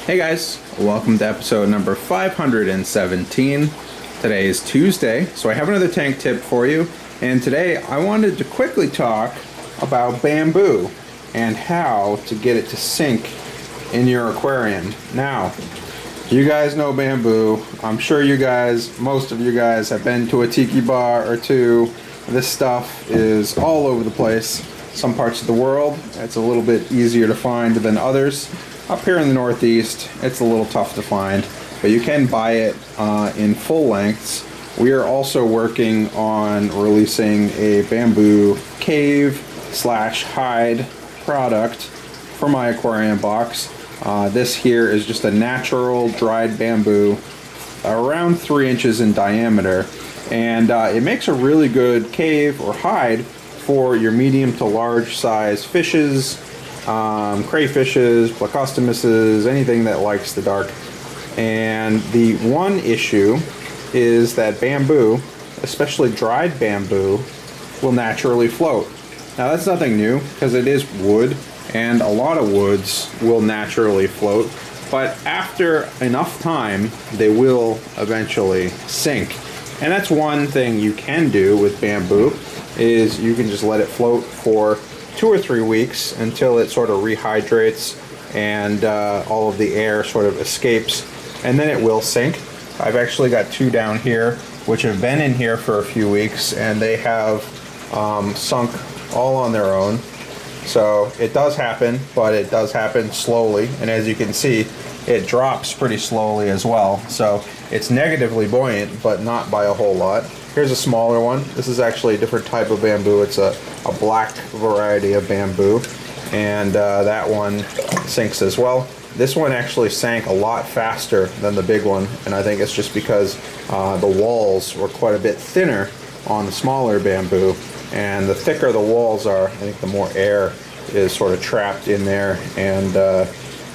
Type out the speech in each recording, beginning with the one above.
Hey guys, welcome to episode number 517. Today is Tuesday, so I have another tank tip for you. And today I wanted to quickly talk about bamboo and how to get it to sink in your aquarium. Now, you guys know bamboo. I'm sure most of you guys have been to a tiki bar or two. This stuff is all over the place. Some parts of the world, it's a little bit easier to find than others. Up here in the Northeast, it's a little tough to find, but you can buy it in full lengths. We are also working on releasing a bamboo cave / hide product for my aquarium box. This here is just a natural dried bamboo, around 3 inches in diameter, and it makes a really good cave or hide for your medium to large size fishes, crayfishes, plecostomuses, anything that likes the dark. And the one issue is that bamboo, especially dried bamboo, will naturally float. Now that's nothing new because it is wood, and a lot of woods will naturally float, but after enough time they will eventually sink. And that's one thing you can do with bamboo, is you can just let it float for 2 or 3 weeks until it sort of rehydrates and all of the air sort of escapes, and then it will sink. I've actually got 2 down here which have been in here for a few weeks, and they have sunk all on their own. So it does happen, but it does happen slowly, and as you can see, it drops pretty slowly as well. So it's negatively buoyant, but not by a whole lot. Here's a smaller one. This is actually a different type of bamboo. It's a black variety of bamboo, and that one sinks as well. This one actually sank a lot faster than the big one, and I think it's just because the walls were quite a bit thinner on the smaller bamboo, and the thicker the walls are, I think the more air is sort of trapped in there, and the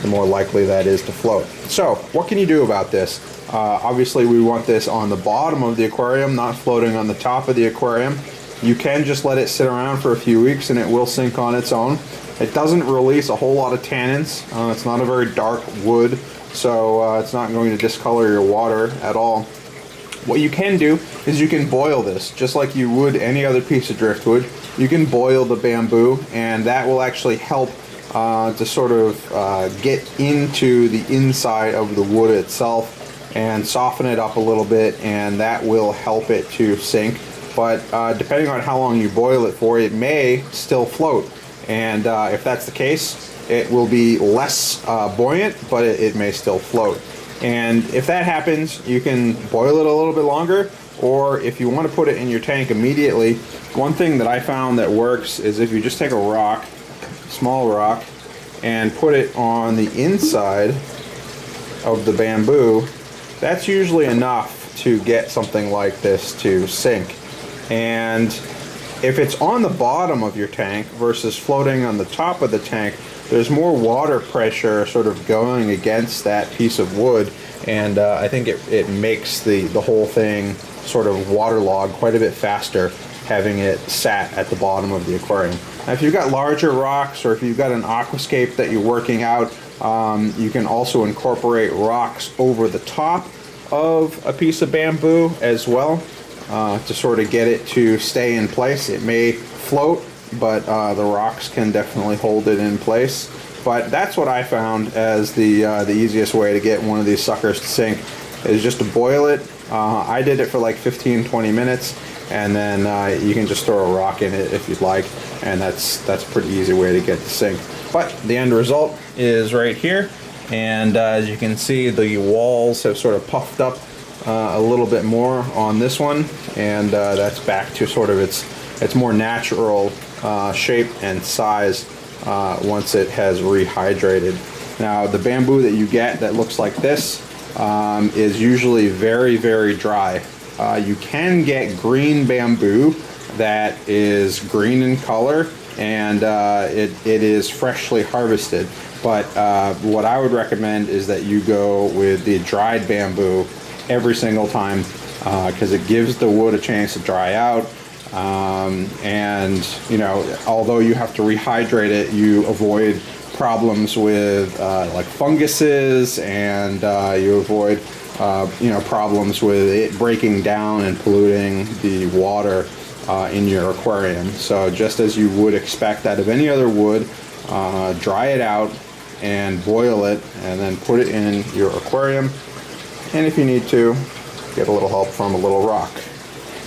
more likely that is to float. So what can you do about this? Obviously we want this on the bottom of the aquarium, not floating on the top of the aquarium. You can just let it sit around for a few weeks and it will sink on its own. It doesn't release a whole lot of tannins. It's not a very dark wood, so it's not going to discolor your water at all. What you can do is you can boil this just like you would any other piece of driftwood. You can boil the bamboo, and that will actually help to sort of get into the inside of the wood itself and soften it up a little bit, and that will help it to sink. But depending on how long you boil it for, it may still float, and if that's the case, it will be less buoyant, but it may still float. And if that happens, you can boil it a little bit longer, or if you want to put it in your tank immediately, one thing that I found that works is if you just take a rock, small rock, and put it on the inside of the bamboo, that's usually enough to get something like this to sink. And if it's on the bottom of your tank versus floating on the top of the tank, there's more water pressure sort of going against that piece of wood, and I think it makes the whole thing sort of waterlogged quite a bit faster having it sat at the bottom of the aquarium. Now if you've got larger rocks, or if you've got an aquascape that you're working out, you can also incorporate rocks over the top of a piece of bamboo as well, to sort of get it to stay in place. It may float, but the rocks can definitely hold it in place. But that's what I found as the easiest way to get one of these suckers to sink, is just to boil it. I did it for like 15-20 minutes, and then you can just throw a rock in it if you'd like, and that's a pretty easy way to get to sink. But the end result is right here, and as you can see, the walls have sort of puffed up a little bit more on this one, and that's back to sort of its more natural shape and size once it has rehydrated. Now the bamboo that you get that looks like this is usually very, very dry. You can get green bamboo that is green in color, and it is freshly harvested. But what I would recommend is that you go with the dried bamboo every single time, because it gives the wood a chance to dry out. And you know, although you have to rehydrate it, you avoid problems with like funguses, and you avoid problems with it breaking down and polluting the water in your aquarium. So just as you would expect out of any other wood, dry it out and boil it, and then put it in your aquarium. And if you need to, get a little help from a little rock.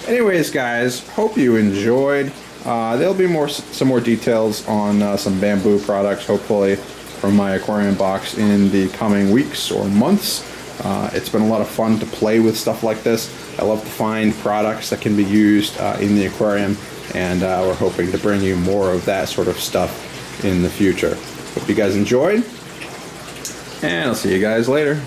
Anyways, guys, hope you enjoyed. There'll be some more details on some bamboo products, hopefully, from my aquarium box in the coming weeks or months. It's been a lot of fun to play with stuff like this. I love to find products that can be used in the aquarium, and we're hoping to bring you more of that sort of stuff in the future. Hope you guys enjoyed, and I'll see you guys later.